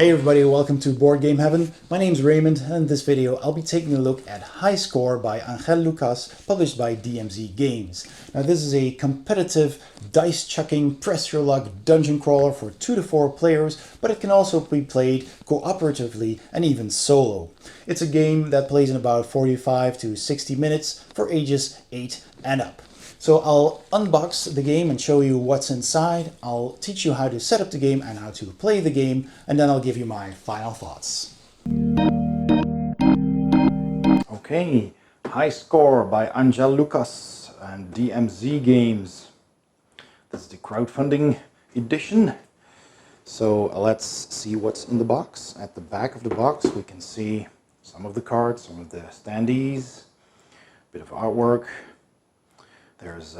Hey everybody, welcome to Board Game Heaven. My name's Raymond, and in this video I'll be taking a look at High Score by Angel Lucas, published by DMZ Games. Now this is a competitive, dice-chucking, press-your-luck dungeon crawler for 2 to 4 players, but it can also be played cooperatively and even solo. It's a game that plays in about 45 to 60 minutes for ages 8 and up. So I'll unbox the game and show you what's inside. I'll teach you how to set up the game and how to play the game, and then I'll give you my final thoughts. Okay, High Score by Angel Lucas and DMZ Games. This is the crowdfunding edition. So let's see what's in the box. At the back of the box we can see some of the cards, some of the standees, a bit of artwork. There's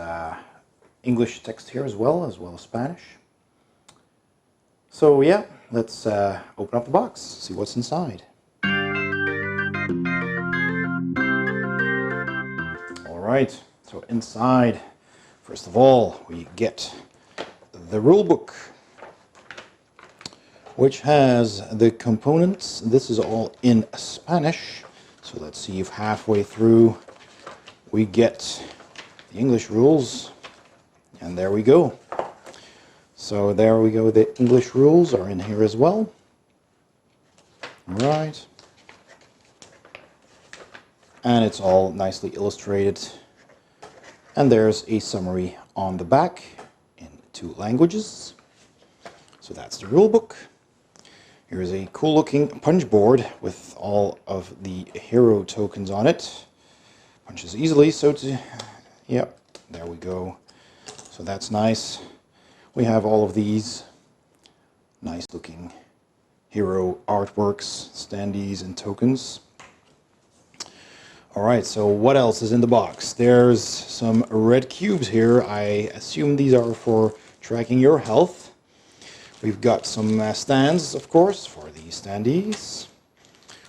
English text here as well as Spanish. So yeah, let's open up the box, see what's inside. Alright, so inside, first of all, we get the rule book, which has the components. This is all in Spanish, so let's see if halfway through we get the English rules, and there we go. So there we go, the English rules are in here as well. Right. And it's all nicely illustrated. And there's a summary on the back in 2 languages. So that's the rule book. Here's a cool looking punch board with all of the hero tokens on it. Punches easily, so to yep, there we go. So that's nice. We have all of these nice looking hero artworks, standees, and tokens. Alright, so what else is in the box? There's some red cubes here. I assume these are for tracking your health. We've got some stands, of course, for the standees.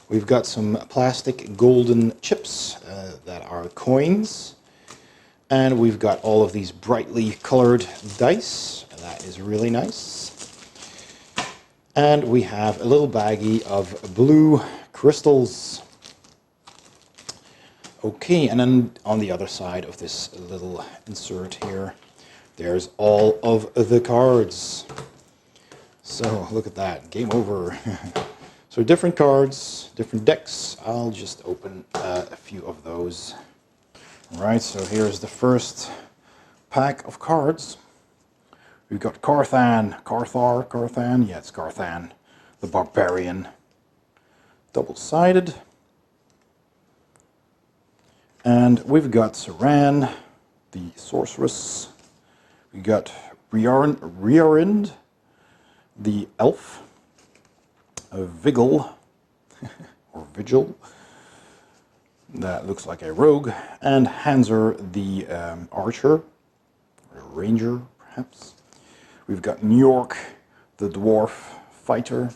We've got some plastic golden chips that are coins. And we've got all of these brightly colored dice. That is really nice. And we have a little baggie of blue crystals. Okay, and then on the other side of this little insert here, there's all of the cards. So look at that, game over. So different cards, different decks. I'll just open a few of those. Right, so here's the first pack of cards. We've got Carthan, yeah, it's Carthan, the Barbarian, double-sided. And we've got Saran, the Sorceress. We got Riorind, the Elf, Vigil, or Vigil. That looks like a rogue, and Hanser the archer, or ranger perhaps. We've got New York the dwarf fighter.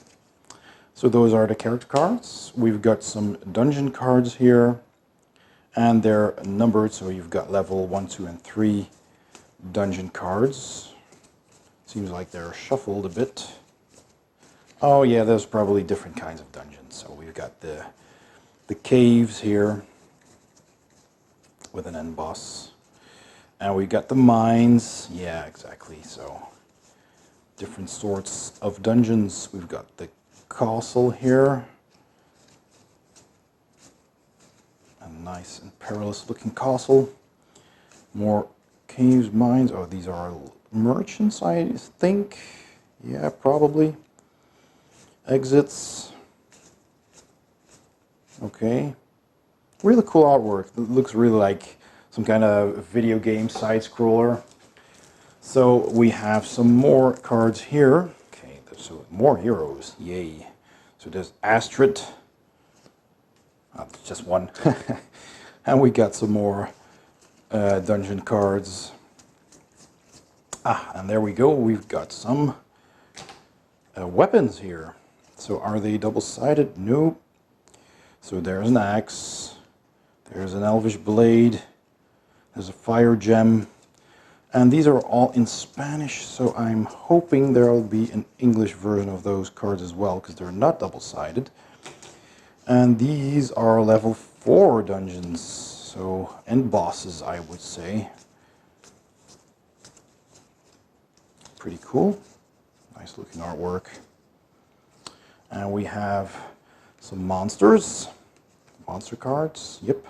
So those are the character cards. We've got some dungeon cards here, and they're numbered, so you've got level 1, 2, and 3 dungeon cards. Seems like they're shuffled a bit. Oh yeah, there's probably different kinds of dungeons. So we've got the caves here with an end boss, and we got the mines. Yeah, exactly. So different sorts of dungeons. We've got the castle here, a nice and perilous looking castle. More caves, mines. Oh, these are merchants, I think. Yeah, probably. Exits. Okay, really cool artwork. It looks really like some kind of video game side-scroller. So we have some more cards here. Okay, so more heroes, yay. So there's Astrid, just one. And we got some more dungeon cards. And there we go, we've got some weapons here. So are they double-sided? Nope. So there's an axe, there's an elvish blade, there's a fire gem, And these are all in Spanish, so I'm hoping there will be an English version of those cards as well, because they're not double-sided. And these are level 4 dungeons, so, and bosses, I would say. Pretty cool. Nice looking artwork. And we have some monsters. Monster cards, yep.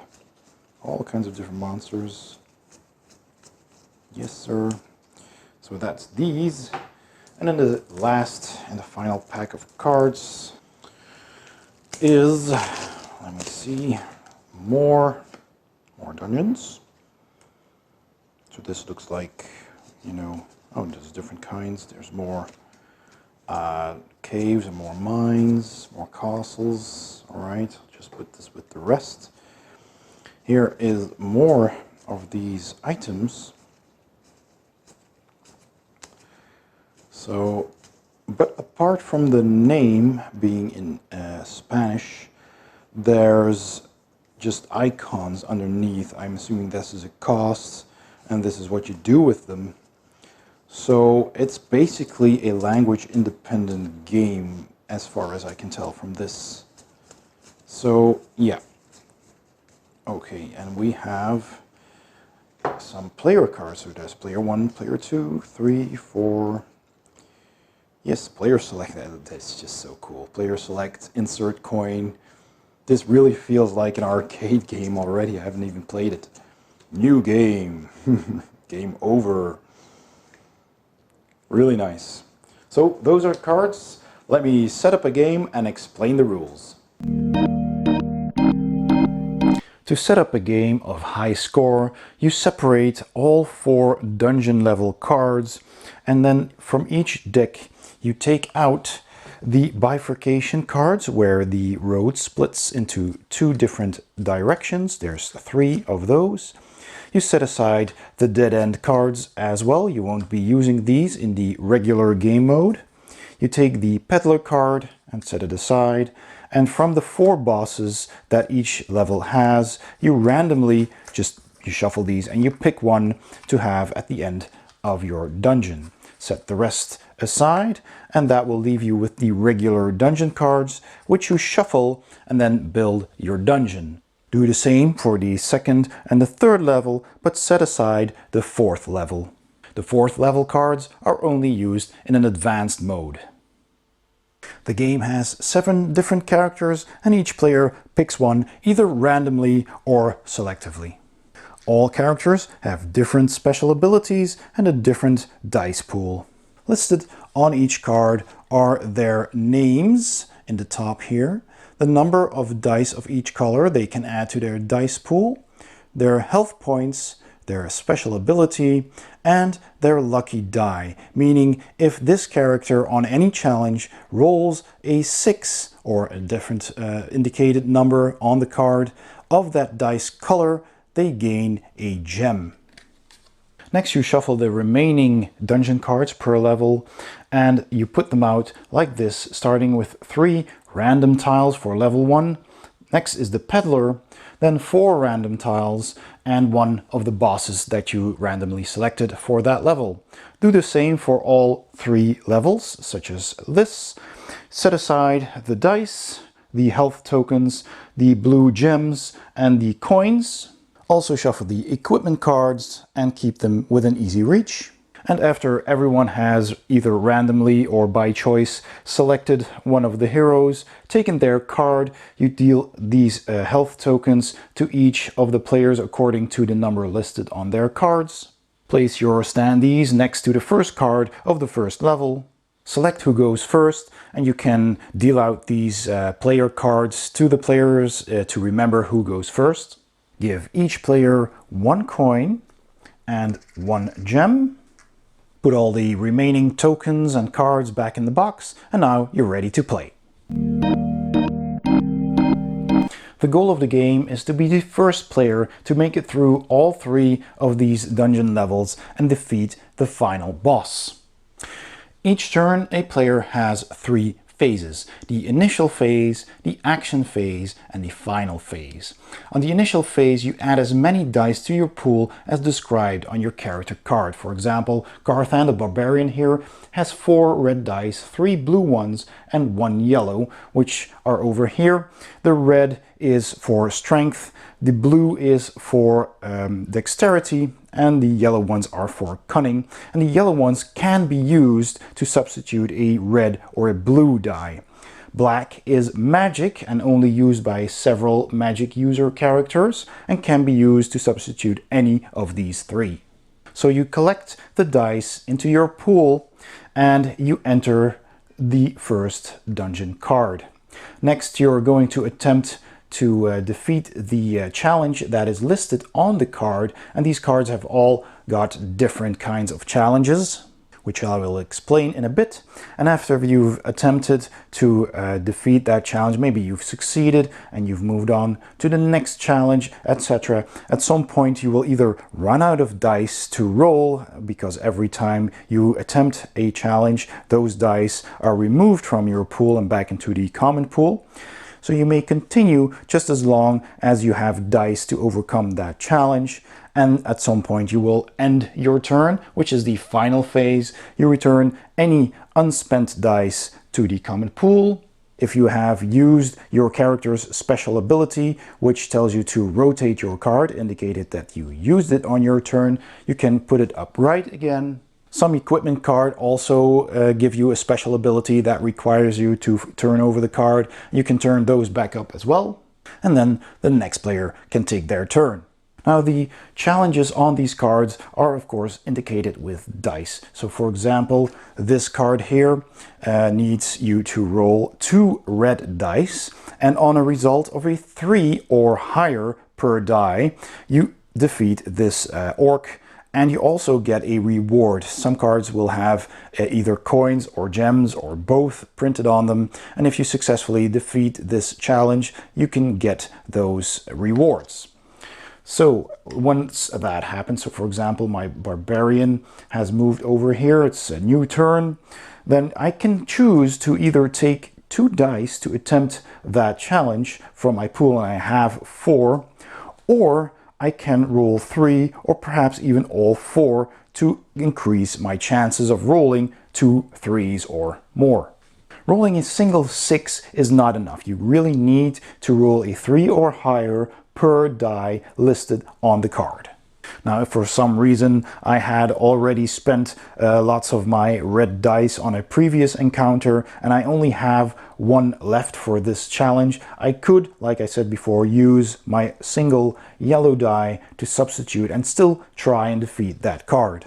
All kinds of different monsters. Yes, sir. So that's these. And then the last and the final pack of cards is, let me see, more dungeons. So this looks like, you know, oh, there's different kinds. There's more caves and more mines, more castles. All right, I'll just put this with the rest. Here is more of these items. So, but apart from the name being in Spanish, there's just icons underneath. I'm assuming this is a cost, and this is what you do with them. So it's basically a language-independent game, as far as I can tell from this. So, yeah. Okay, and we have some player cards. So there's player 1, player 2, 3, 4... Yes, player select, that's just so cool. Player select, insert coin. This really feels like an arcade game already. I haven't even played it. New game. Game over. Really nice. So those are cards. Let me set up a game and explain the rules. To set up a game of high score, you separate all 4 dungeon level cards, and then from each deck you take out the bifurcation cards where the road splits into 2 different directions. There's 3 of those. You set aside the dead end cards as well. You won't be using these in the regular game mode. You take the peddler card and set it aside. And from the 4 bosses that each level has, you randomly you shuffle these and you pick one to have at the end of your dungeon. Set the rest aside, and that will leave you with the regular dungeon cards, which you shuffle and then build your dungeon. Do the same for the 2nd and the 3rd level, but set aside the 4th level. The 4th level cards are only used in an advanced mode. The game has 7 different characters, and each player picks one either randomly or selectively. All characters have different special abilities and a different dice pool. Listed on each card are their names in the top here, the number of dice of each color they can add to their dice pool, their health points, their special ability, and their lucky die, meaning if this character on any challenge rolls a 6 or a different indicated number on the card of that dice color, they gain a gem. Next, you shuffle the remaining dungeon cards per level and you put them out like this, starting with 3 random tiles for level 1. Next is the peddler, then 4 random tiles and one of the bosses that you randomly selected for that level. Do the same for all 3 levels, such as this. Set aside the dice, the health tokens, the blue gems and the coins. Also shuffle the equipment cards and keep them within easy reach. And after everyone has either randomly or by choice selected one of the heroes, taken their card, you deal these health tokens to each of the players according to the number listed on their cards. Place your standees next to the first card of the first level. Select who goes first, and you can deal out these player cards to the players to remember who goes first. Give each player 1 coin and 1 gem. Put all the remaining tokens and cards back in the box, and now you're ready to play. The goal of the game is to be the first player to make it through all 3 of these dungeon levels and defeat the final boss. Each turn, a player has 3 phases: the initial phase, the action phase, and the final phase. On the initial phase, you add as many dice to your pool as described on your character card. For example, Garthan the Barbarian here has 4 red dice, 3 blue ones, and 1 yellow, which are over here. The red is for strength, the blue is for dexterity, and the yellow ones are for cunning. And the yellow ones can be used to substitute a red or a blue die. Black is magic and only used by several magic user characters and can be used to substitute any of these 3. So you collect the dice into your pool and you enter the first dungeon card. Next, you're going to attempt to defeat the challenge that is listed on the card, and these cards have all got different kinds of challenges, which I will explain in a bit. And after you've attempted to defeat that challenge, maybe you've succeeded and you've moved on to the next challenge, etc. At some point you will either run out of dice to roll, because every time you attempt a challenge, those dice are removed from your pool and back into the common pool. So you may continue just as long as you have dice to overcome that challenge. And at some point you will end your turn, which is the final phase. You return any unspent dice to the common pool. If you have used your character's special ability, which tells you to rotate your card, indicated that you used it on your turn, you can put it upright again. Some equipment card also give you a special ability that requires you to turn over the card. You can turn those back up as well. And then the next player can take their turn. Now the challenges on these cards are of course indicated with dice. So for example, this card here needs you to roll 2 red dice, and on a result of a 3 or higher per die, you defeat this orc. And you also get a reward. Some cards will have either coins or gems or both printed on them. And if you successfully defeat this challenge, you can get those rewards. So once that happens, so for example, my barbarian has moved over here, it's a new turn, then I can choose to either take 2 dice to attempt that challenge from my pool, and I have 4, or I can roll 3 or perhaps even all 4 to increase my chances of rolling 2 3s or more. Rolling a single 6 is not enough. You really need to roll a 3 or higher per die listed on the card. Now, if for some reason I had already spent lots of my red dice on a previous encounter and I only have 1 left for this challenge, I could, like I said before, use my single yellow die to substitute and still try and defeat that card.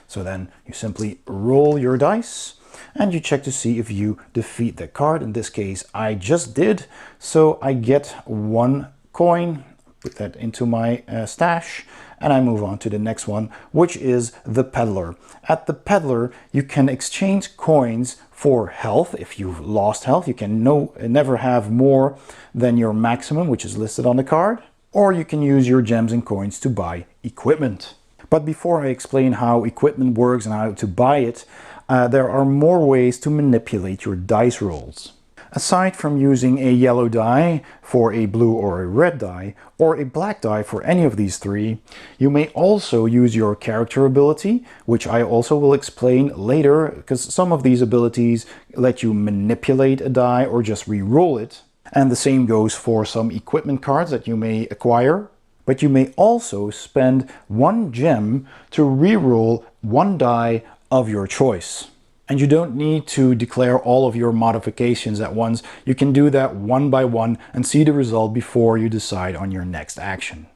So then you simply roll your dice and you check to see if you defeat the card. In this case, I just did, so I get 1 coin, put that into my stash, and I move on to the next one, which is the peddler. At the peddler, you can exchange coins for health. If you've lost health, you can never have more than your maximum, which is listed on the card, or you can use your gems and coins to buy equipment. But before I explain how equipment works and how to buy it, there are more ways to manipulate your dice rolls. Aside from using a yellow die for a blue or a red die, or a black die for any of these 3, you may also use your character ability, which I also will explain later, because some of these abilities let you manipulate a die or just re-roll it. And the same goes for some equipment cards that you may acquire. But you may also spend 1 gem to re-roll 1 die of your choice. And you don't need to declare all of your modifications at once. You can do that one by one and see the result before you decide on your next action.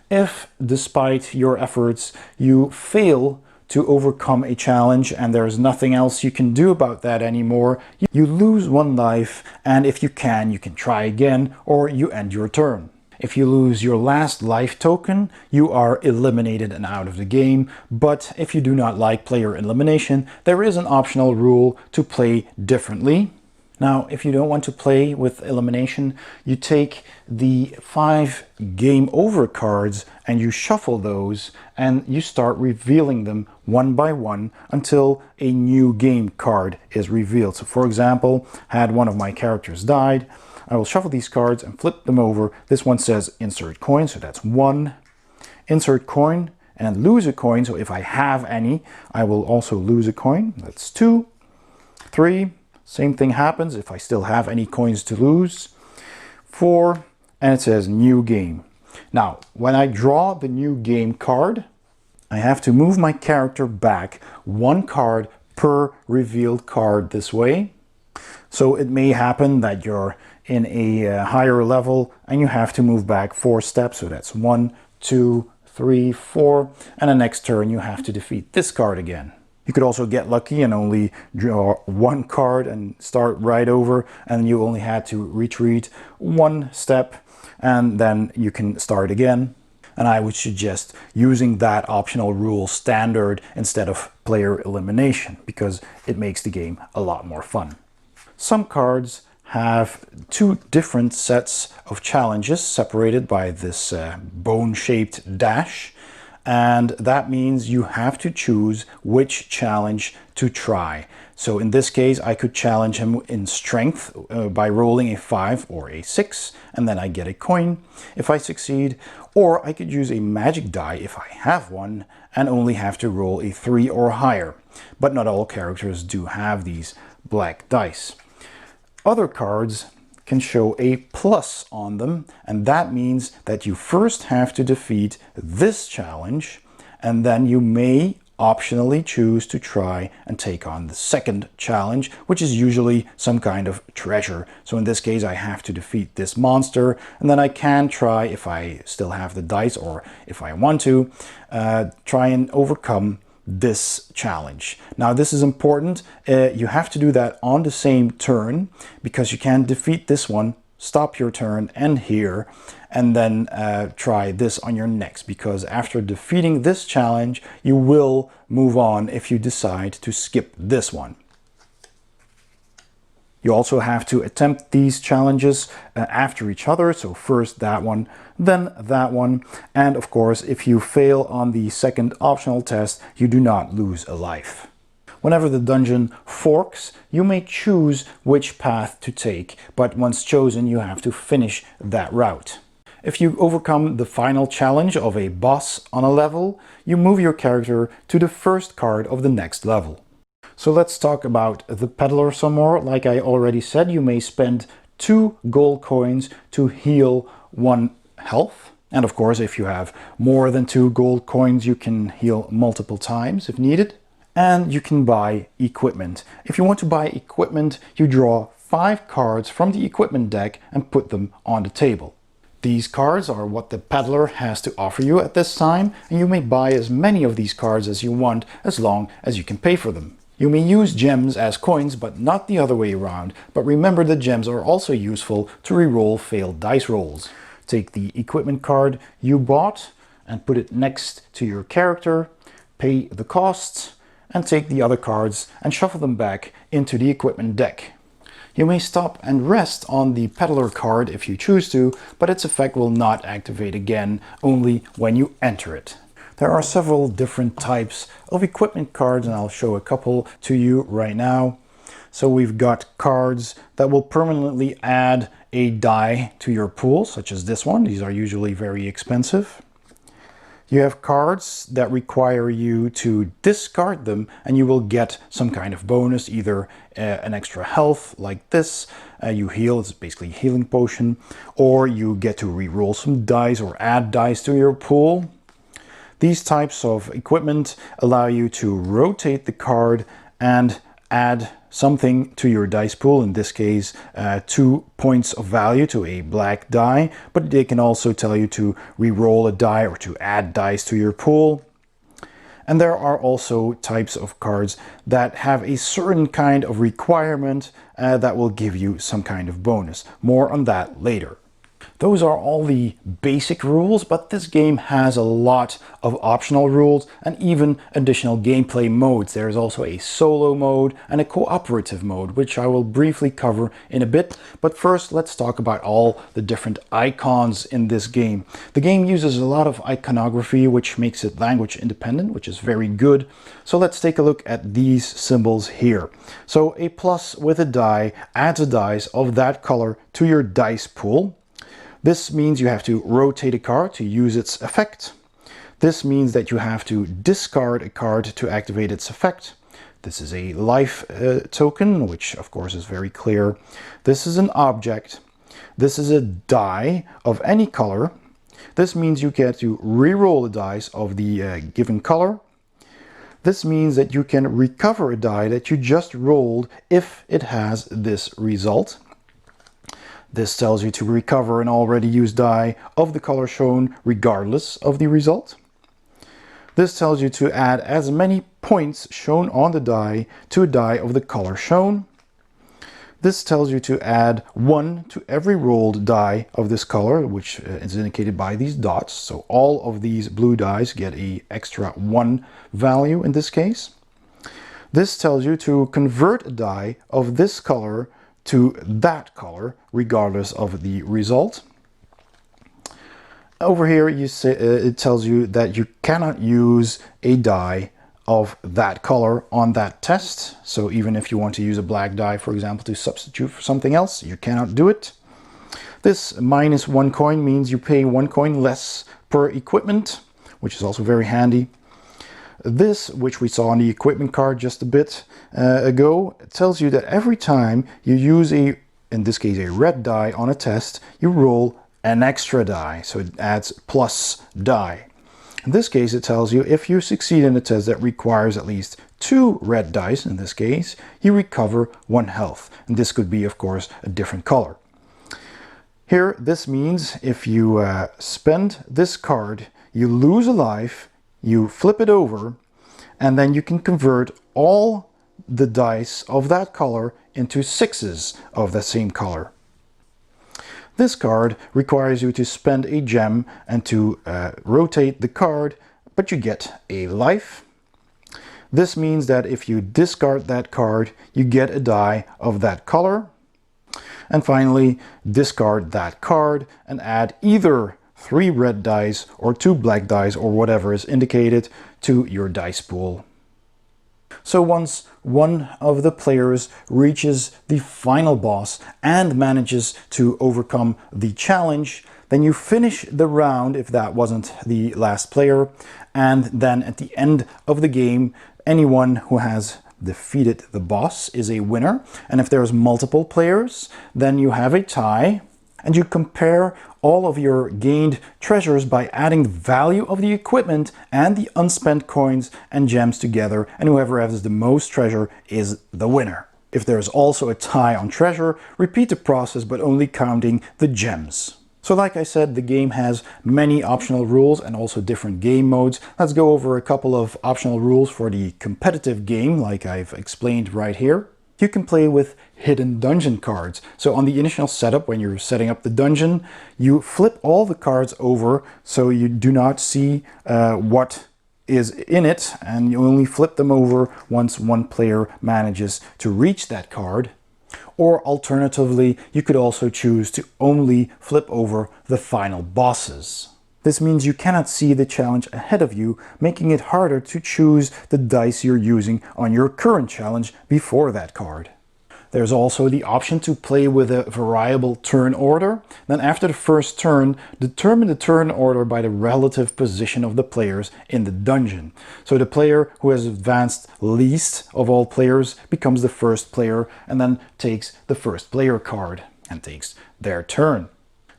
If, despite your efforts, you fail to overcome a challenge and there's nothing else you can do about that anymore, you lose 1 life, and if you can try again, or you end your turn. If you lose your last life token, you are eliminated and out of the game, but if you do not like player elimination, there is an optional rule to play differently. Now, if you don't want to play with elimination, you take the 5 game over cards and you shuffle those and you start revealing them one by one until a new game card is revealed. So for example, had one of my characters died, I will shuffle these cards and flip them over. This one says insert coin, so that's 1. Insert coin and lose a coin, so if I have any, I will also lose a coin. That's 2, 3. Same thing happens if I still have any coins to lose. 4, and it says new game. Now, when I draw the new game card, I have to move my character back 1 card per revealed card this way. So it may happen that you're in a higher level and you have to move back 4 steps. So that's 1, 2, 3, 4, and the next turn you have to defeat this card again. You could also get lucky and only draw 1 card and start right over, and you only had to retreat 1 step and then you can start again. And I would suggest using that optional rule standard instead of player elimination, because it makes the game a lot more fun. Some cards have 2 different sets of challenges separated by this bone-shaped dash. And that means you have to choose which challenge to try. So in this case, I could challenge him in strength by rolling a 5 or a 6, and then I get a coin if I succeed. Or I could use a magic die if I have one, and only have to roll a 3 or higher. But not all characters do have these black dice. Other cards can show a plus on them, and that means that you first have to defeat this challenge, and then you may optionally choose to try and take on the second challenge, which is usually some kind of treasure. So in this case, I have to defeat this monster, and then I can try, if I still have the dice or if I want to, try and overcome this challenge. Now this is important. You have to do that on the same turn, because you can defeat this one, stop your turn and here, and then try this on your next, because after defeating this challenge you will move on if you decide to skip this one. You also have to attempt these challenges after each other, so first that one, then that one, and of course if you fail on the second optional test, you do not lose a life. Whenever the dungeon forks, you may choose which path to take, but once chosen you have to finish that route. If you overcome the final challenge of a boss on a level, you move your character to the first card of the next level. So let's talk about the peddler some more. Like I already said, you may spend 2 gold coins to heal 1 health. And of course, if you have more than 2 gold coins, you can heal multiple times if needed. And you can buy equipment. If you want to buy equipment, you draw 5 cards from the equipment deck and put them on the table. These cards are what the peddler has to offer you at this time, and you may buy as many of these cards as you want, as long as you can pay for them. You may use gems as coins, but not the other way around. But remember, the gems are also useful to reroll failed dice rolls. Take the equipment card you bought and put it next to your character, pay the costs, and take the other cards and shuffle them back into the equipment deck. You may stop and rest on the peddler card if you choose to, but its effect will not activate again, only when you enter it. There are several different types of equipment cards, and I'll show a couple to you right now. So we've got cards that will permanently add a die to your pool, such as this one. These are usually very expensive. You have cards that require you to discard them and you will get some kind of bonus, either an extra health like this, you heal, it's basically a healing potion, or you get to re-roll some dice or add dice to your pool. These types of equipment allow you to rotate the card and add something to your dice pool, in this case 2 points of value to a black die, but they can also tell you to re-roll a die or to add dice to your pool. And there are also types of cards that have a certain kind of requirement that will give you some kind of bonus. More on that later. Those are all the basic rules, but this game has a lot of optional rules and even additional gameplay modes. There is also a solo mode and a cooperative mode, which I will briefly cover in a bit. But first, let's talk about all the different icons in this game. The game uses a lot of iconography, which makes it language independent, which is very good. So let's take a look at these symbols here. So a plus with a die adds a dice of that color to your dice pool. This means you have to rotate a card to use its effect. This means that you have to discard a card to activate its effect. This is a life token, which of course is very clear. This is an object. This is a die of any color. This means you get to re-roll the dice of the given color. This means that you can recover a die that you just rolled if it has this result. This tells you to recover an already used die of the color shown regardless of the result. This tells you to add as many points shown on the die to a die of the color shown. This tells you to add 1 to every rolled die of this color, which is indicated by these dots. So all of these blue dice get an extra 1 value in this case. This tells you to convert a die of this color to that color, regardless of the result. Over here, it tells you that you cannot use a die of that color on that test. So even if you want to use a black die, for example, to substitute for something else, you cannot do it. This -1 coin means you pay 1 coin less per equipment, which is also very handy. This, which we saw on the equipment card just a bit ago, tells you that every time you use in this case, a red die on a test, you roll an extra die. So it adds plus die. In this case, it tells you if you succeed in a test that requires at least 2 red dice, in this case, you recover 1 health. And this could be, of course, a different color. Here, this means if you spend this card, you lose a life, you flip it over, and then you can convert all the dice of that color into 6s of the same color. This card requires you to spend a gem and to rotate the card, but you get a life. This means that if you discard that card, you get a die of that color. And finally, discard that card and add either 3 red dice or 2 black dice or whatever is indicated to your dice pool. So once one of the players reaches the final boss and manages to overcome the challenge, then you finish the round if that wasn't the last player, and then at the end of the game, anyone who has defeated the boss is a winner. And if there's multiple players, then you have a tie, and you compare all of your gained treasures by adding the value of the equipment and the unspent coins and gems together, and whoever has the most treasure is the winner. If there's also a tie on treasure, repeat the process but only counting the gems. So like I said, the game has many optional rules and also different game modes. Let's go over a couple of optional rules for the competitive game, like I've explained right here. You can play with hidden dungeon cards. So on the initial setup, when you're setting up the dungeon, you flip all the cards over so you do not see what is in it, and you only flip them over once one player manages to reach that card. Or alternatively, you could also choose to only flip over the final bosses. This means you cannot see the challenge ahead of you, making it harder to choose the dice you're using on your current challenge before that card. There's also the option to play with a variable turn order. Then after the first turn, determine the turn order by the relative position of the players in the dungeon. So the player who has advanced least of all players becomes the first player and then takes the first player card and takes their turn.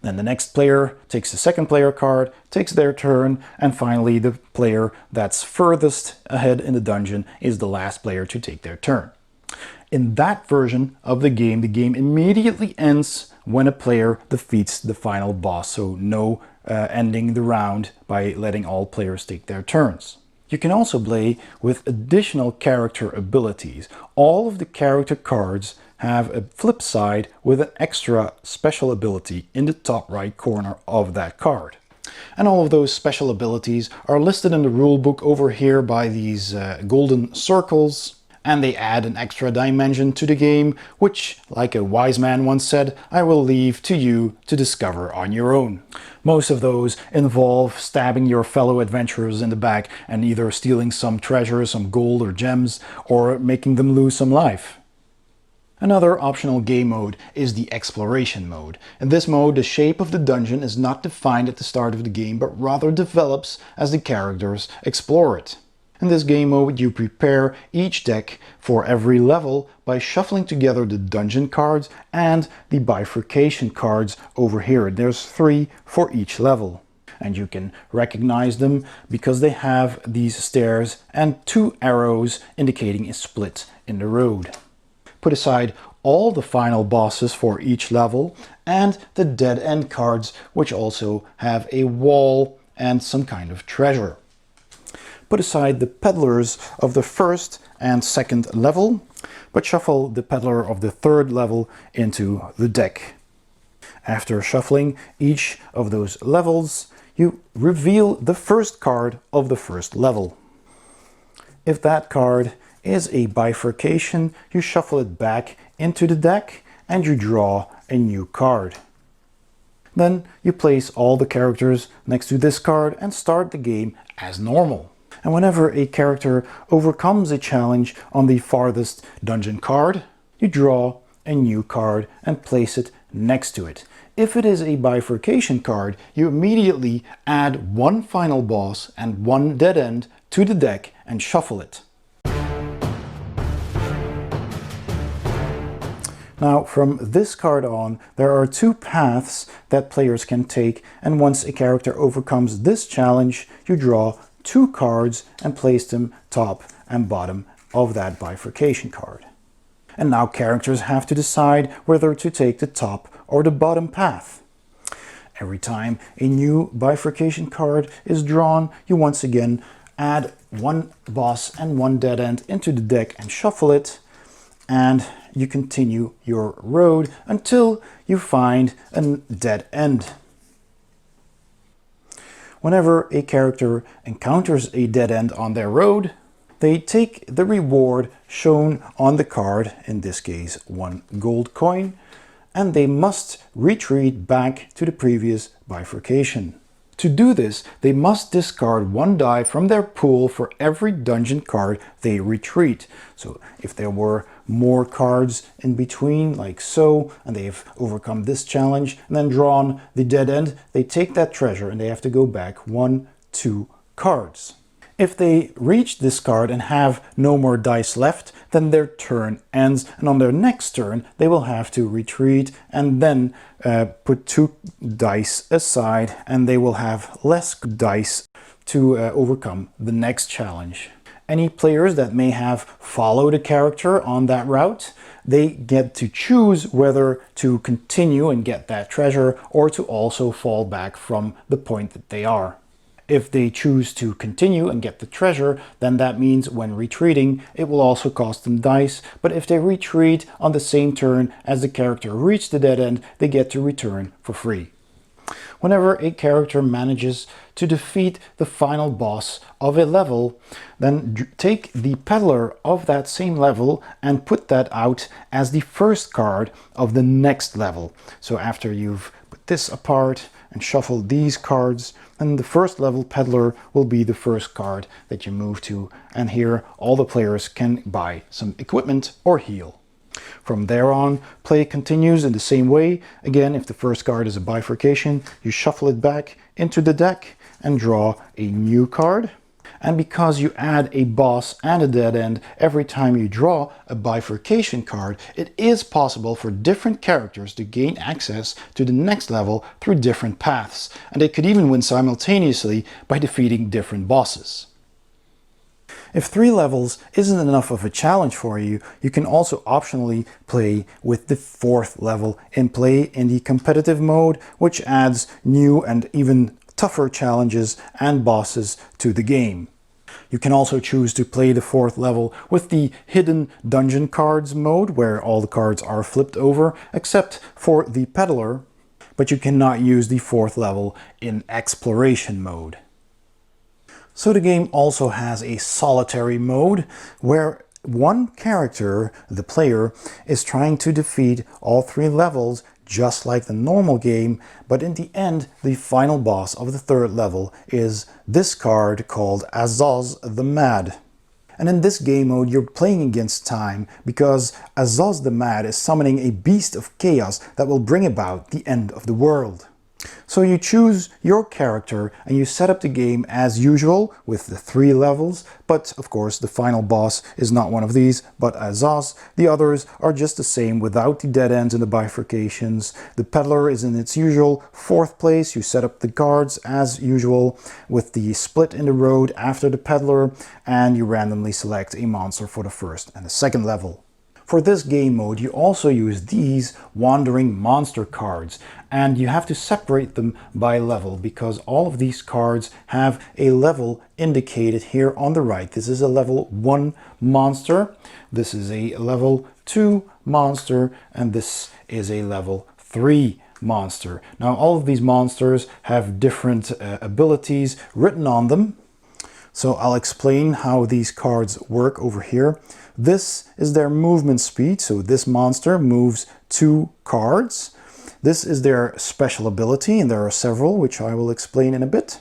Then the next player takes the second player card, takes their turn, and finally the player that's furthest ahead in the dungeon is the last player to take their turn. In that version of the game immediately ends when a player defeats the final boss, so no ending the round by letting all players take their turns. You can also play with additional character abilities. All of the character cards have a flip side with an extra special ability in the top right corner of that card. And all of those special abilities are listed in the rulebook over here by these golden circles. And they add an extra dimension to the game, which, like a wise man once said, I will leave to you to discover on your own. Most of those involve stabbing your fellow adventurers in the back and either stealing some treasure, some gold or gems, or making them lose some life. Another optional game mode is the exploration mode. In this mode, the shape of the dungeon is not defined at the start of the game, but rather develops as the characters explore it. In this game mode, you prepare each deck for every level by shuffling together the dungeon cards and the bifurcation cards over here. There's 3 for each level. And you can recognize them because they have these stairs and 2 arrows indicating a split in the road. Put aside all the final bosses for each level and the dead end cards, which also have a wall and some kind of treasure. Put aside the peddlers of the first and second level, but shuffle the peddler of the third level into the deck. After shuffling each of those levels, you reveal the first card of the first level. If that card is a bifurcation, you shuffle it back into the deck and you draw a new card. Then you place all the characters next to this card and start the game as normal. And whenever a character overcomes a challenge on the farthest dungeon card, you draw a new card and place it next to it. If it is a bifurcation card, you immediately add 1 final boss and 1 dead end to the deck and shuffle it. Now, from this card on, there are 2 paths that players can take, and once a character overcomes this challenge, you draw 2 cards and place them top and bottom of that bifurcation card. And now characters have to decide whether to take the top or the bottom path. Every time a new bifurcation card is drawn, you once again add 1 boss and 1 dead end into the deck and shuffle it, and you continue your road until you find a dead end. Whenever a character encounters a dead end on their road, they take the reward shown on the card, in this case 1 gold coin, and they must retreat back to the previous bifurcation. To do this, they must discard 1 die from their pool for every dungeon card they retreat. So if there were more cards in between, like so, and they've overcome this challenge and then drawn the dead end, they take that treasure and they have to go back 1, 2 cards. If they reach this card and have no more dice left, then their turn ends, and on their next turn they will have to retreat and then put 2 dice aside, and they will have less dice to overcome the next challenge. Any players that may have followed a character on that route, they get to choose whether to continue and get that treasure or to also fall back from the point that they are. If they choose to continue and get the treasure, then that means when retreating, it will also cost them dice. But if they retreat on the same turn as the character reached the dead end, they get to return for free. Whenever a character manages to defeat the final boss of a level, then take the peddler of that same level and put that out as the first card of the next level. So after you've put this apart and shuffled these cards, then the first level peddler will be the first card that you move to, and here all the players can buy some equipment or heal. From there on, play continues in the same way. Again, if the first card is a bifurcation, you shuffle it back into the deck and draw a new card. And because you add a boss and a dead end every time you draw a bifurcation card, it is possible for different characters to gain access to the next level through different paths, and they could even win simultaneously by defeating different bosses. If 3 levels isn't enough of a challenge for you, you can also optionally play with the 4th level and play in the competitive mode, which adds new and even tougher challenges and bosses to the game. You can also choose to play the 4th level with the hidden dungeon cards mode, where all the cards are flipped over, except for the peddler, but you cannot use the 4th level in exploration mode. So the game also has a solitary mode, where one character, the player, is trying to defeat all 3 levels just like the normal game, but in the end, the final boss of the 3rd level is this card called Azoz the Mad. And in this game mode, you're playing against time, because Azoz the Mad is summoning a beast of chaos that will bring about the end of the world. So you choose your character and you set up the game as usual with the 3 levels, but of course the final boss is not one of these, but Azoz. The others are just the same without the dead ends and the bifurcations. The peddler is in its usual 4th place. You set up the cards as usual with the split in the road after the peddler, and you randomly select a monster for the 1st and the 2nd level. For this game mode, you also use these wandering monster cards, and you have to separate them by level because all of these cards have a level indicated here on the right. This is a level 1 monster, this is a level 2 monster, and this is a level 3 monster. Now all of these monsters have different abilities written on them. So I'll explain how these cards work over here. This is their movement speed, so this monster moves 2 cards. This is their special ability, and there are several, which I will explain in a bit.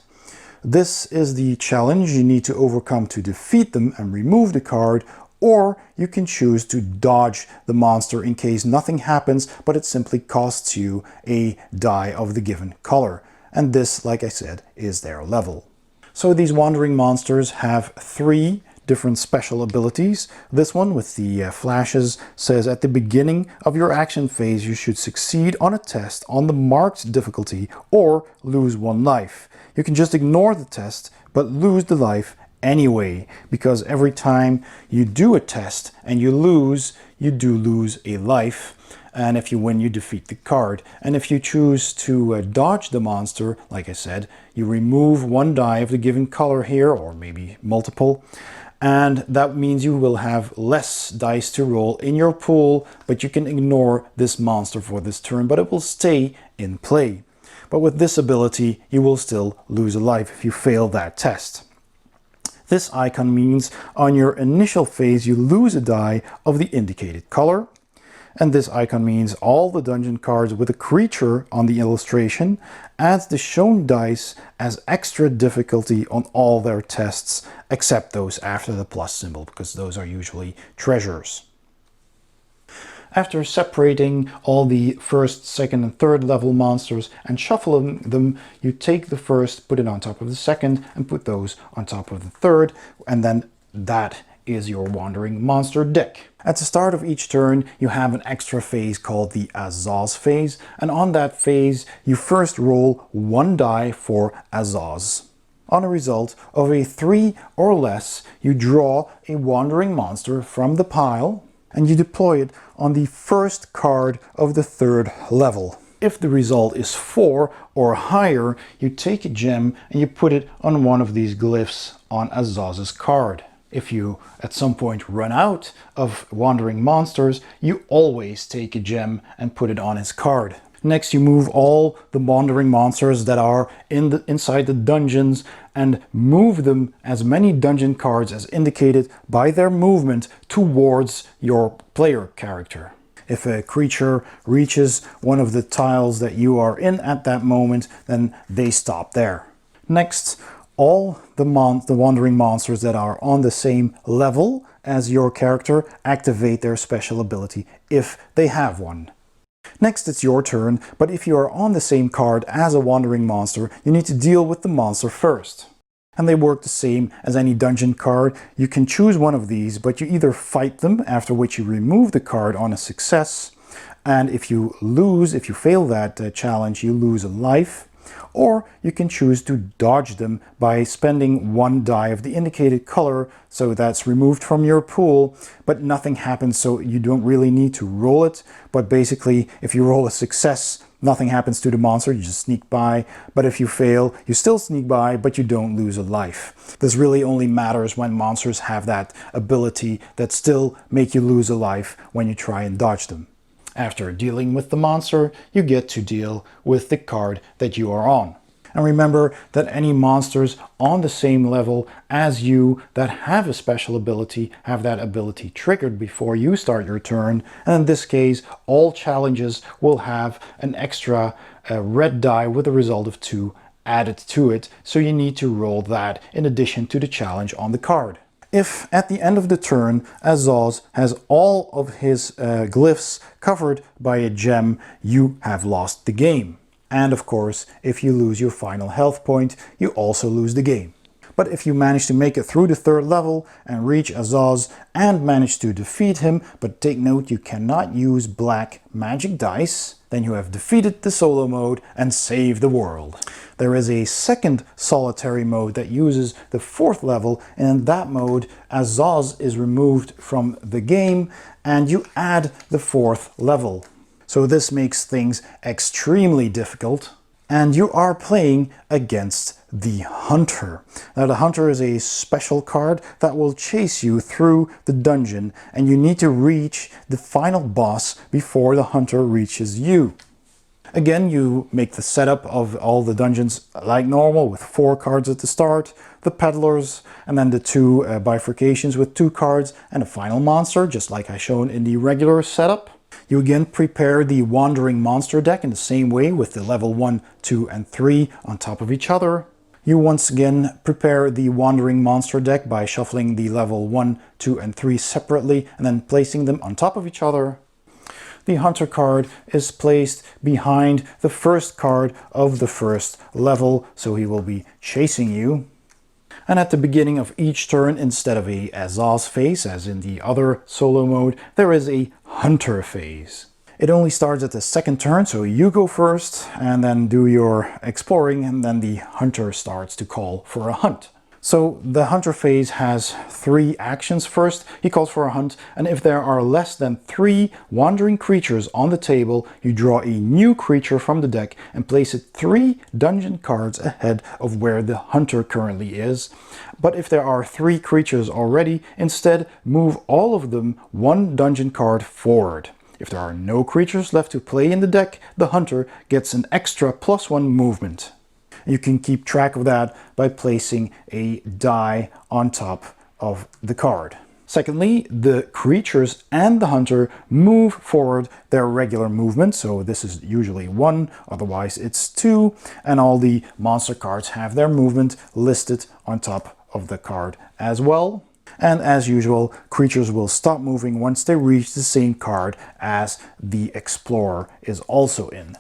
This is the challenge you need to overcome to defeat them and remove the card, or you can choose to dodge the monster in case nothing happens, but it simply costs you a die of the given color. And this, like I said, is their level. So these wandering monsters have 3 different special abilities. This one with the flashes says at the beginning of your action phase you should succeed on a test on the marked difficulty or lose 1 life. You can just ignore the test but lose the life anyway, because every time you do a test and you do lose a life. And if you win, you defeat the card. And if you choose to dodge the monster, like I said, you remove 1 die of the given color here, or maybe multiple. And that means you will have less dice to roll in your pool, but you can ignore this monster for this turn, but it will stay in play. But with this ability, you will still lose a life if you fail that test. This icon means on your initial phase, you lose a die of the indicated color. And this icon means all the dungeon cards with a creature on the illustration adds the shown dice as extra difficulty on all their tests, except those after the plus symbol, because those are usually treasures. After separating all the 1st, 2nd, and 3rd level monsters and shuffling them, you take the 1st, put it on top of the 2nd, and put those on top of the 3rd, and then that is your wandering monster deck. At the start of each turn, you have an extra phase called the Azoz phase, and on that phase, you first roll 1 die for Azoz. On a result of a 3 or less, you draw a wandering monster from the pile, and you deploy it on the 1st card of the 3rd level. If the result is 4 or higher, you take a gem and you put it on one of these glyphs on Azoz's card. If you at some point run out of wandering monsters, you always take a gem and put it on his card. Next, you move all the wandering monsters that are inside the dungeons and move them as many dungeon cards as indicated by their movement towards your player character. If a creature reaches one of the tiles that you are in at that moment, then they stop there. Next, all the wandering monsters that are on the same level as your character activate their special ability if they have one. Next, it's your turn, but if you are on the same card as a wandering monster, you need to deal with the monster first. And they work the same as any dungeon card. You can choose one of these, but you either fight them, after which you remove the card on a success, and if you fail that challenge, you lose a life. Or you can choose to dodge them by spending one die of the indicated color, so that's removed from your pool, but nothing happens, so you don't really need to roll it. But basically, if you roll a success, nothing happens to the monster, you just sneak by. But if you fail, you still sneak by, but you don't lose a life. This really only matters when monsters have that ability that still make you lose a life when you try and dodge them. After dealing with the monster, you get to deal with the card that you are on. And remember that any monsters on the same level as you that have a special ability have that ability triggered before you start your turn. And in this case, all challenges will have an extra red die with a result of 2 added to it. So you need to roll that in addition to the challenge on the card. If at the end of the turn Azoz has all of his glyphs covered by a gem, you have lost the game. And of course, if you lose your final health point, you also lose the game. But if you manage to make it through the 3rd level and reach Azoz and manage to defeat him, but take note you cannot use black magic dice, then you have defeated the solo mode and saved the world. There is a second solitary mode that uses the 4th level, and in that mode Azoz is removed from the game and you add the 4th level. So this makes things extremely difficult. And you are playing against the Hunter. Now the Hunter is a special card that will chase you through the dungeon, and you need to reach the final boss before the Hunter reaches you. Again, you make the setup of all the dungeons like normal with 4 cards at the start, the peddlers, and then the 2 bifurcations with 2 cards, and a final monster, just like I shown in the regular setup. You again prepare the Wandering Monster deck in the same way with the level 1, 2, and 3 on top of each other. You once again prepare the Wandering Monster deck by shuffling the level 1, 2, and 3 separately and then placing them on top of each other. The Hunter card is placed behind the first card of the first level, so he will be chasing you. And at the beginning of each turn, instead of a Azoz phase, as in the other solo mode, there is a Hunter phase. It only starts at the 2nd turn, so you go first and then do your exploring, and then the Hunter starts to call for a hunt. So the Hunter phase has 3 actions. First, he calls for a hunt, and if there are less than 3 wandering creatures on the table, you draw a new creature from the deck and place it 3 dungeon cards ahead of where the Hunter currently is. But if there are 3 creatures already, instead move all of them 1 dungeon card forward. If there are no creatures left to play in the deck, the Hunter gets an extra +1 movement. You can keep track of that by placing a die on top of the card. Secondly, the creatures and the Hunter move forward their regular movement, so this is usually 1, otherwise it's 2, and all the monster cards have their movement listed on top of the card as well. And as usual, creatures will stop moving once they reach the same card as the Explorer is also in.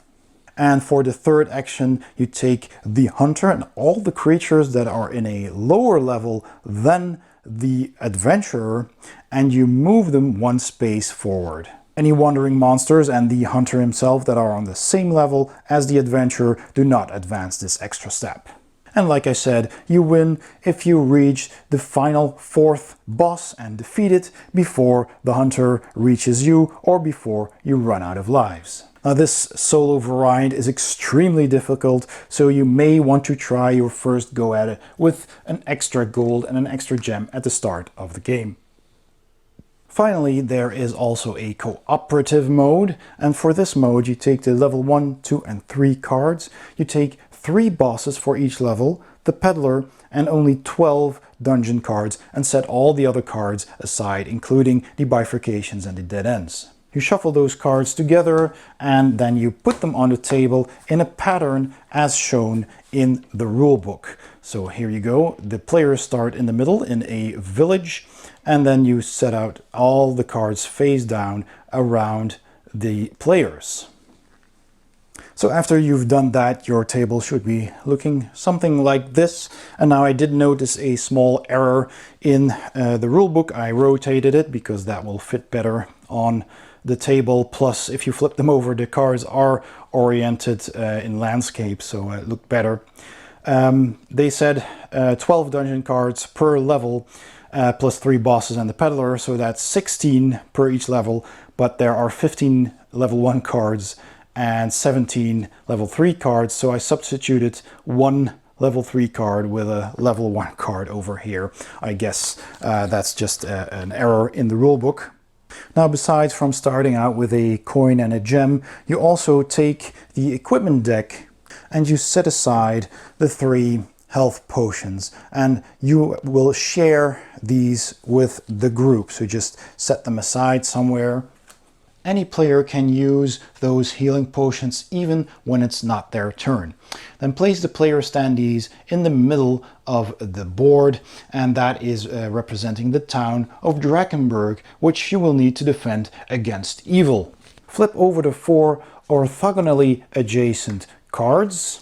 And for the 3rd action, you take the Hunter and all the creatures that are in a lower level than the Adventurer, and you move them 1 space forward. Any wandering monsters and the Hunter himself that are on the same level as the Adventurer do not advance this extra step. And like I said, you win if you reach the final 4th boss and defeat it before the Hunter reaches you or before you run out of lives. Now this solo variant is extremely difficult, so you may want to try your first go at it with an extra gold and an extra gem at the start of the game. Finally, there is also a cooperative mode, and for this mode you take the level 1, 2, and 3 cards, you take 3 bosses for each level, the peddler, and only 12 dungeon cards, and set all the other cards aside, including the bifurcations and the dead ends. You shuffle those cards together and then you put them on the table in a pattern as shown in the rulebook. So here you go. The players start in the middle in a village, and then you set out all the cards face down around the players. So after you've done that, your table should be looking something like this. And now I did notice a small error in the rulebook. I rotated it because that will fit better on the table. Plus, if you flip them over, the cards are oriented in landscape, so it looked better. They said 12 dungeon cards per level, plus 3 bosses and the peddler, so that's 16 per each level, but there are 15 level 1 cards and 17 level 3 cards, so I substituted one level 3 card with a level 1 card over here. I guess that's just an error in the rulebook. Now, besides from starting out with a coin and a gem, you also take the equipment deck and you set aside the 3 health potions, and you will share these with the group. So just set them aside somewhere. Any player can use those healing potions even when it's not their turn. Then place the player standees in the middle of the board, and that is representing the town of Drakenberg, which you will need to defend against evil. Flip over the 4 orthogonally adjacent cards,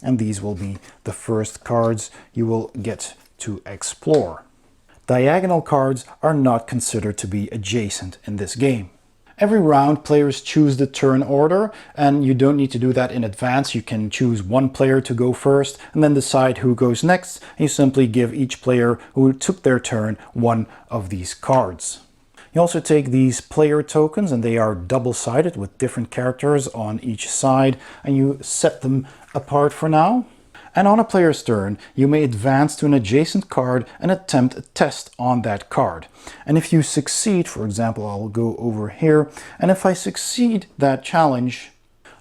and these will be the first cards you will get to explore. Diagonal cards are not considered to be adjacent in this game. Every round, players choose the turn order, and you don't need to do that in advance. You can choose one player to go first and then decide who goes next. You simply give each player who took their turn one of these cards. You also take these player tokens, and they are double-sided with different characters on each side, and you set them apart for now. And on a player's turn, you may advance to an adjacent card and attempt a test on that card. And if you succeed, for example, I'll go over here, and if I succeed that challenge,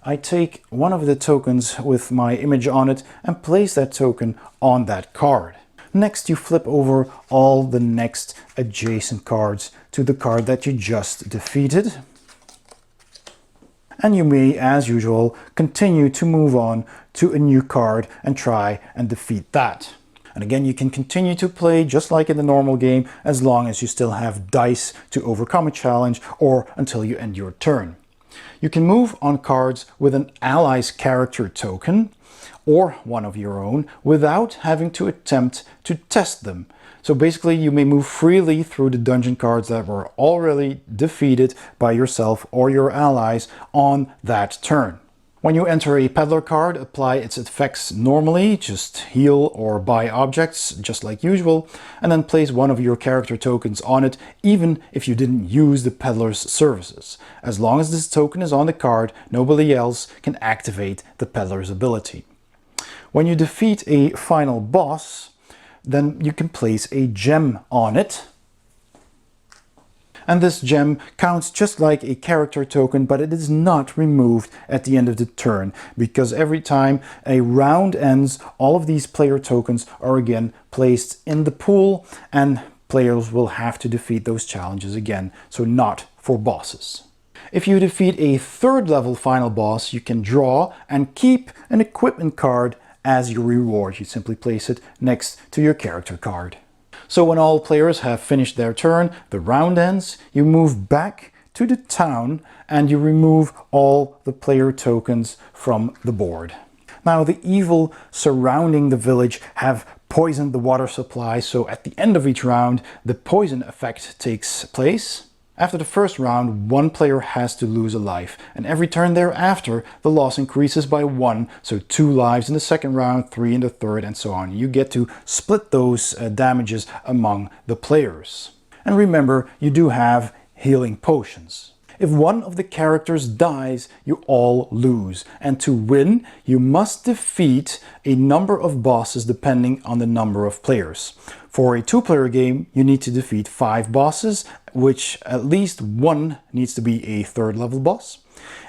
I take one of the tokens with my image on it and place that token on that card. Next, you flip over all the next adjacent cards to the card that you just defeated. And you may, as usual, continue to move on to a new card and try and defeat that. And again, you can continue to play just like in the normal game as long as you still have dice to overcome a challenge or until you end your turn. You can move on cards with an ally's character token or one of your own without having to attempt to test them. So basically, you may move freely through the dungeon cards that were already defeated by yourself or your allies on that turn. When you enter a peddler card, apply its effects normally, just heal or buy objects, just like usual, and then place one of your character tokens on it, even if you didn't use the peddler's services. As long as this token is on the card, nobody else can activate the peddler's ability. When you defeat a final boss, then you can place a gem on it. And this gem counts just like a character token, but it is not removed at the end of the turn, because every time a round ends, all of these player tokens are again placed in the pool, and players will have to defeat those challenges again, so not for bosses. If you defeat a 3rd level final boss, you can draw and keep an equipment card as your reward. You simply place it next to your character card. So when all players have finished their turn, the round ends, you move back to the town and you remove all the player tokens from the board. Now, the evil surrounding the village have poisoned the water supply, so at the end of each round, the poison effect takes place. After the first round, one player has to lose a life, and every turn thereafter, the loss increases by 1, so 2 lives in the second round, 3 in the third, and so on. You get to split those damages among the players. And remember, you do have healing potions. If one of the characters dies, you all lose. And to win, you must defeat a number of bosses depending on the number of players. For a 2-player game, you need to defeat 5 bosses, which at least one needs to be a 3rd level boss.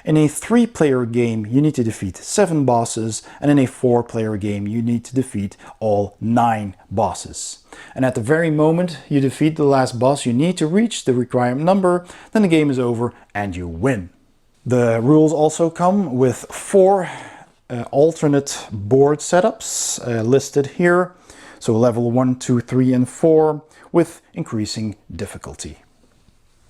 In a 3-player game, you need to defeat 7 bosses, and in a 4-player game, you need to defeat all 9 bosses. And at the very moment you defeat the last boss, you need to reach the required number, then the game is over and you win. The rules also come with 4 alternate board setups listed here. So level 1, 2, 3, and 4 with increasing difficulty.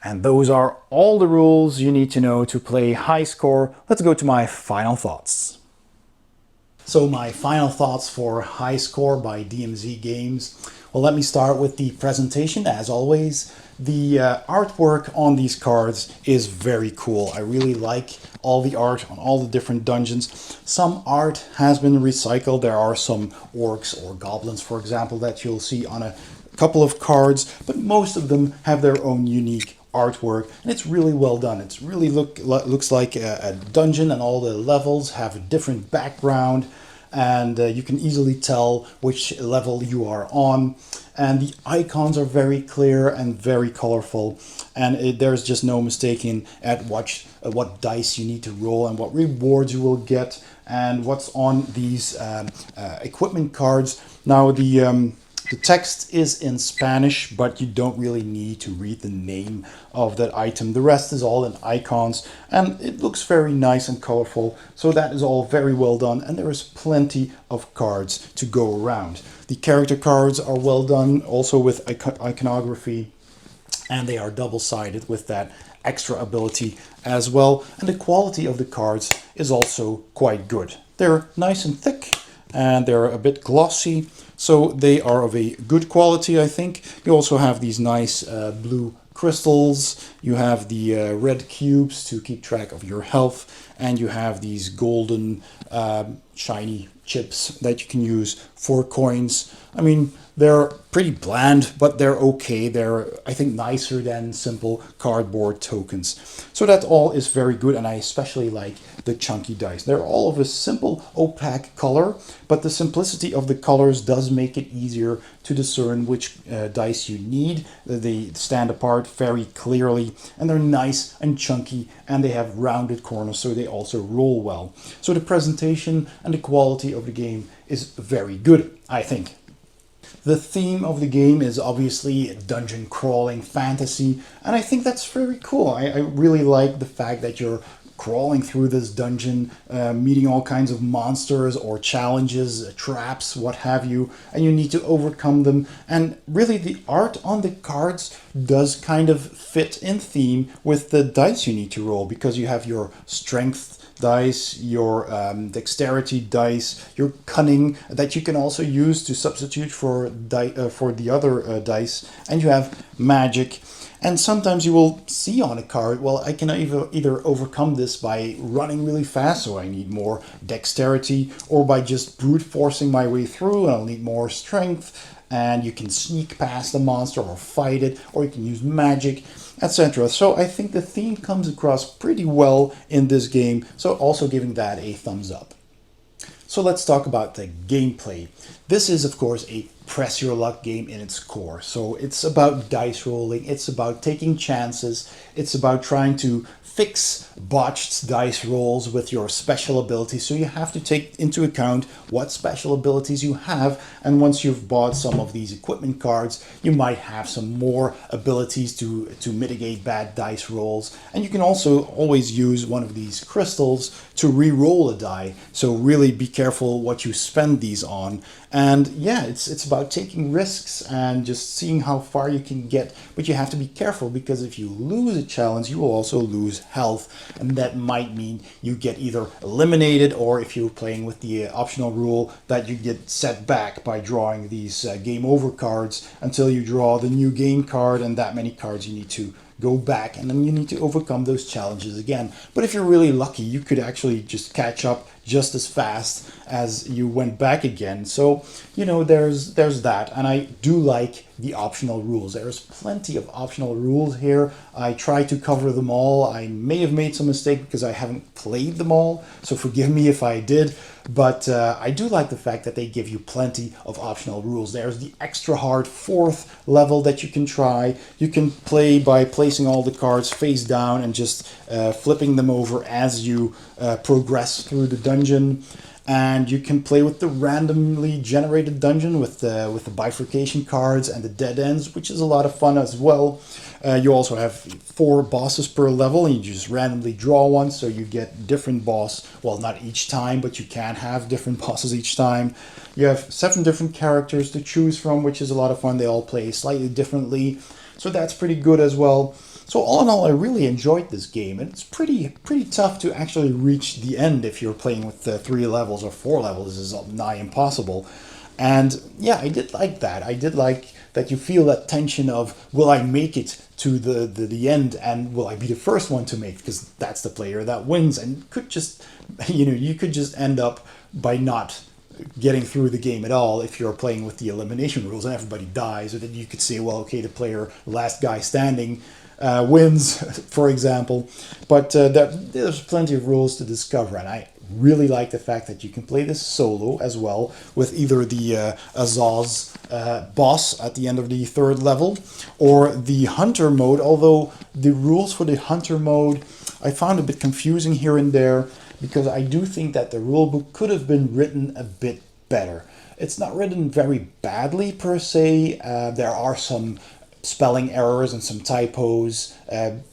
And those are all the rules you need to know to play high score. Let's go to my final thoughts. So my final thoughts for High Score by DMZ Games. Well, let me start with the presentation. As always, the artwork on these cards is very cool. I really like all the art on all the different dungeons. Some art has been recycled. There are some orcs or goblins, for example, that you'll see on a couple of cards, but most of them have their own unique artwork, and it's really well done. It's really looks like a dungeon, and all the levels have a different background, and you can easily tell which level you are on. And the icons are very clear and very colorful, and there's just no mistaking at what dice you need to roll and what rewards you will get and what's on these equipment cards. Now the text is in Spanish, but you don't really need to read the name of that item. The rest is all in icons, and it looks very nice and colorful. So that is all very well done, and there is plenty of cards to go around. The character cards are well done, also with iconography, and they are double-sided with that extra ability as well. And the quality of the cards is also quite good. They're nice and thick, and they're a bit glossy, so they are of a good quality, I think. You also have these nice blue crystals, you have the red cubes to keep track of your health, and you have these golden shiny chips that you can use for coins. I mean, they're pretty bland, but they're okay. They're, I think, nicer than simple cardboard tokens. So that all is very good, and I especially like the chunky dice. They're all of a simple opaque color, but the simplicity of the colors does make it easier to discern which dice you need. They stand apart very clearly, and they're nice and chunky, and they have rounded corners, so they also roll well. So the presentation and the quality of the game is very good, I think. The theme of the game is obviously dungeon crawling fantasy, and I think that's very cool. I really like the fact that you're crawling through this dungeon, meeting all kinds of monsters or challenges, traps, what have you, and you need to overcome them. And really the art on the cards does kind of fit in theme with the dice you need to roll, because you have your strength dice, your dexterity dice, your cunning that you can also use to substitute for the other dice, and you have magic. And sometimes you will see on a card, well, I can either overcome this by running really fast, so I need more dexterity, or by just brute forcing my way through, and I'll need more strength. And you can sneak past the monster or fight it, or you can use magic, etc. So I think the theme comes across pretty well in this game, so also giving that a thumbs up. So let's talk about the gameplay. This is, of course, a press your luck game in its core. So it's about dice rolling, it's about taking chances, it's about trying to fix botched dice rolls with your special abilities. So you have to take into account what special abilities you have, and once you've bought some of these equipment cards, you might have some more abilities to mitigate bad dice rolls. And you can also always use one of these crystals to re-roll a die, so really be careful what you spend these on. And yeah, it's about taking risks and just seeing how far you can get, but you have to be careful, because if you lose a challenge, you will also lose health, and that might mean you get either eliminated, or if you're playing with the optional rule, that you get set back by drawing these game over cards until you draw the new game card, and that many cards you need to go back, and then you need to overcome those challenges again. But if you're really lucky, you could actually just catch up just as fast as you went back again. So, you know, there's that. And I do like the optional rules. There's plenty of optional rules here. I try to cover them all. I may have made some mistake because I haven't played them all, so forgive me if I did. But I do like the fact that they give you plenty of optional rules. There's the extra hard 4th level that you can try. You can play by placing all the cards face down and just flipping them over as you progress through the dungeon. And you can play with the randomly generated dungeon with the bifurcation cards and the dead ends, which is a lot of fun as well. You also have 4 bosses per level, and you just randomly draw one, so you get different boss. Well, not each time, but you can have different bosses each time. You have 7 different characters to choose from, which is a lot of fun. They all play slightly differently, so that's pretty good as well. So all in all, I really enjoyed this game, and it's pretty tough to actually reach the end if you're playing with 3 levels or 4 levels. This is nigh impossible. And yeah, I did like that. I did like that you feel that tension of, will I make it to the end, and will I be the first one to make it? Because that's the player that wins, and could just, you could just end up by not getting through the game at all if you're playing with the elimination rules and everybody dies, or then you could say, well, okay, the last guy standing wins, for example. But there's plenty of rules to discover, and I really like the fact that you can play this solo as well, with either the Azoz boss at the end of the 3rd level, or the hunter mode, although the rules for the hunter mode I found a bit confusing here and there, because I do think that the rulebook could have been written a bit better. It's not written very badly per se. There are some spelling errors and some typos,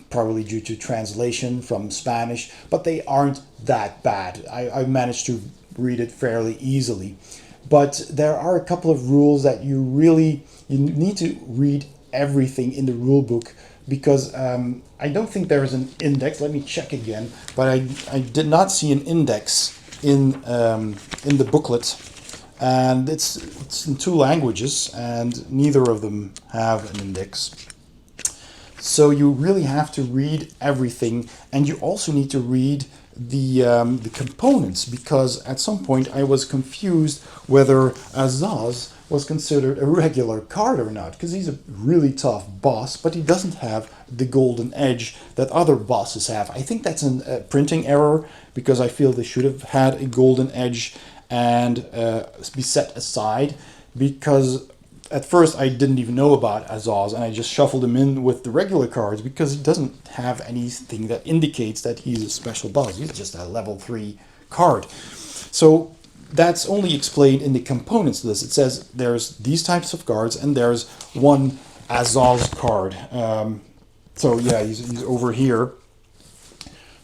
probably due to translation from Spanish, but they aren't that bad. I managed to read it fairly easily. But there are a couple of rules that you need to read everything in the rulebook, because I don't think there is an index. Let me check again, but I did not see an index in the booklet, and it's in 2 languages, and neither of them have an index. So you really have to read everything, and you also need to read the components, because at some point I was confused whether Azoz was considered a regular card or not, because he's a really tough boss, but he doesn't have the golden edge that other bosses have. I think that's a printing error, because I feel they should have had a golden edge and be set aside, because at first I didn't even know about Azoz, and I just shuffled him in with the regular cards because he doesn't have anything that indicates that he's a special boss. He's just a level 3 card. So that's only explained in the components list. It says there's these types of cards, and there's one Azoz card. So yeah, he's over here.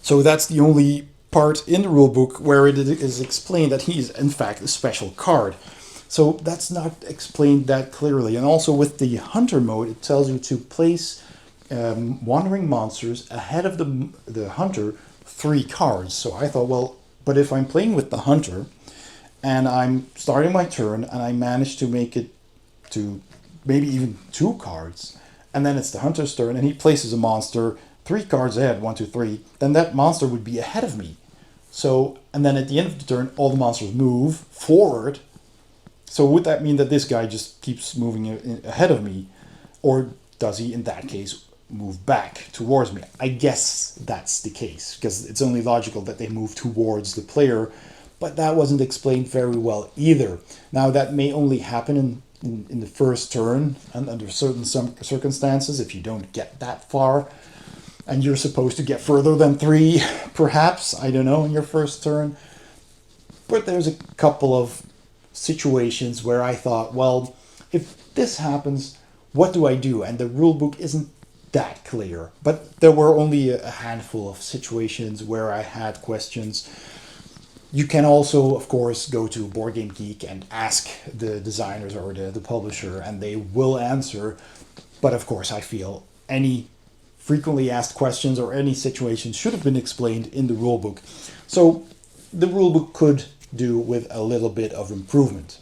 So that's the only part in the rulebook where it is explained that he is in fact a special card. So that's not explained that clearly. And also with the hunter mode, it tells you to place wandering monsters ahead of the hunter 3 cards. So I thought, well, but if I'm playing with the hunter and I'm starting my turn and I manage to make it to maybe even 2 cards, and then it's the hunter's turn and he places a monster 3 cards ahead, 1, 2, 3, then that monster would be ahead of me. So, and then at the end of the turn, all the monsters move forward. So would that mean that this guy just keeps moving ahead of me? Or does he, in that case, move back towards me? I guess that's the case, because it's only logical that they move towards the player. But that wasn't explained very well either. Now, that may only happen in the first turn, and under certain circumstances, if you don't get that far. And you're supposed to get further than 3, perhaps, I don't know, in your first turn. But there's a couple of situations where I thought, well, if this happens, what do I do? And the rulebook isn't that clear. But there were only a handful of situations where I had questions. You can also, of course, go to Board Game Geek and ask the designers or the publisher, and they will answer. But of course, I feel any frequently asked questions or any situations should have been explained in the rulebook. So the rulebook could do with a little bit of improvement.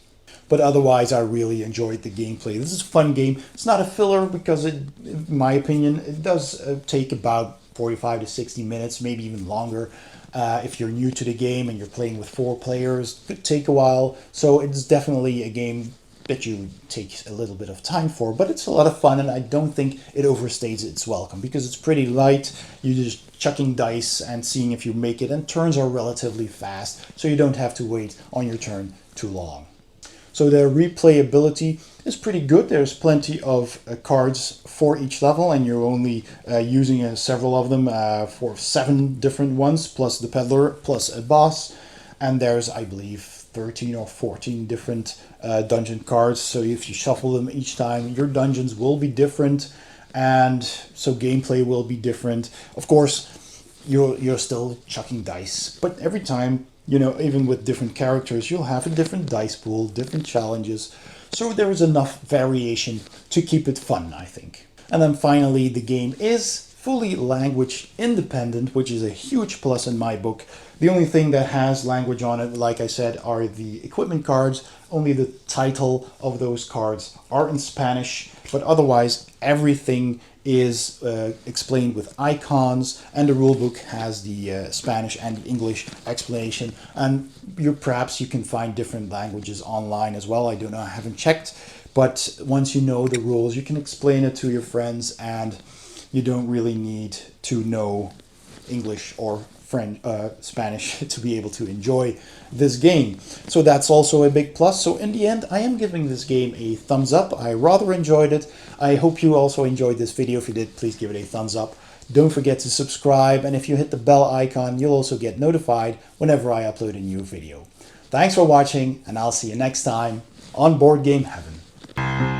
But otherwise, I really enjoyed the gameplay. This is a fun game. It's not a filler because, in my opinion, it does take about 45 to 60 minutes, maybe even longer. If you're new to the game and you're playing with 4 players, it could take a while. So it's definitely a game that you take a little bit of time for, but it's a lot of fun, and I don't think it overstays its welcome because it's pretty light. You're just chucking dice and seeing if you make it, and turns are relatively fast, so you don't have to wait on your turn too long. So the replayability is pretty good. There's plenty of cards for each level, and you're only using several of them for 7 different ones, plus the peddler, plus a boss, and there's, I believe, 13 or 14 different dungeon cards. So if you shuffle them each time, your dungeons will be different, and so gameplay will be different. Of course, you're still chucking dice, but every time, you know, even with different characters, you'll have a different dice pool, different challenges. So there is enough variation to keep it fun, I think. And then finally, the game is fully language independent, which is a huge plus in my book. The only thing that has language on it, like I said, are the equipment cards. Only the title of those cards are in Spanish, but otherwise everything is explained with icons, and the rule book has the Spanish and the English explanation. And perhaps you can find different languages online as well. I don't know, I haven't checked, but once you know the rules, you can explain it to your friends, and you don't really need to know English or French, Spanish to be able to enjoy this game. So that's also a big plus. So in the end, I am giving this game a thumbs up. I rather enjoyed it. I hope you also enjoyed this video. If you did, please give it a thumbs up. Don't forget to subscribe, and if you hit the bell icon, you'll also get notified whenever I upload a new video. Thanks for watching, and I'll see you next time on Board Game Heaven.